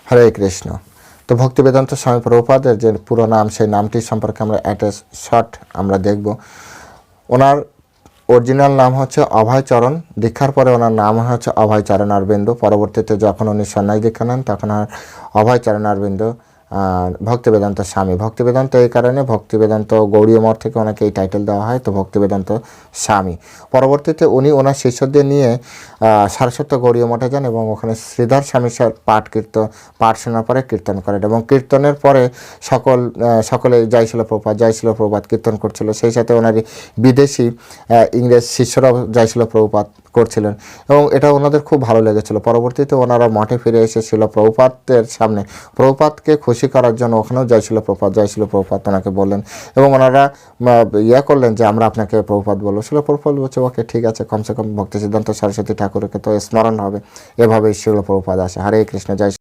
হরে কৃষ্ণ। তো ভক্তিবেদান্ত স্বামী প্রভুপাদের যে পুরো নাম, সেই নামটি সম্পর্কে আমরা একটা শর্ট আমরা দেখব। ওনার অরিজিনাল নাম হচ্ছে অভয়চরণ। দীক্ষার পরে ওনার নাম হচ্ছে অভয়চরণ অরবিন্দ। পরবর্তীতে যখন উনি সন্ন্যাস দীক্ষা নেন তখন আর অভয়চরণ অরবিন্দ ভক্তিবেদান্ত স্বামী। ভক্তিবেদান্ত এই কারণে, ভক্তিবেদান্ত গৌড়ীয় মঠ থেকে ওনাকে এই টাইটেল দেওয়া হয়, তো ভক্তিবেদান্ত স্বামী। পরবর্তীতে উনি ওনার শিষ্যদের নিয়ে সারস্বত গৌড়ীয় মঠে যান এবং ওখানে শ্রীধর স্বামী পাঠ শোনার পরে কীর্তন করেন এবং কীর্তনের পরে সকলে জয় শিল প্রভুপাদ কীর্তন করছিল। সেই সাথে ওনার বিদেশি ইংরেজ শিষ্যরাও জয় শিল প্রভুপাদ করছিলেন এবং এটা ওনাদের খুব ভালো লেগেছিল। পরবর্তীতে ওনারা মঠে ফিরে এসেছিল প্রভুপাদের সামনে, প্রভুপাদকে খুশি করার জন্য ওখানেও জয় শিল প্রভুপাদ ওনাকে বললেন এবং ওনারা করলেন যে আমরা আপনাকে প্রভুপাদ বলবো। শিল প্রভুপাদ বলছে ওকে ঠিক আছে, কমসে কম ভক্তি সিদ্ধান্ত সরস্বতী ঠাকুরকে তো স্মরণ হবে। এভাবেই শিল প্রভুপাদ আসে। হরে কৃষ্ণ। জয়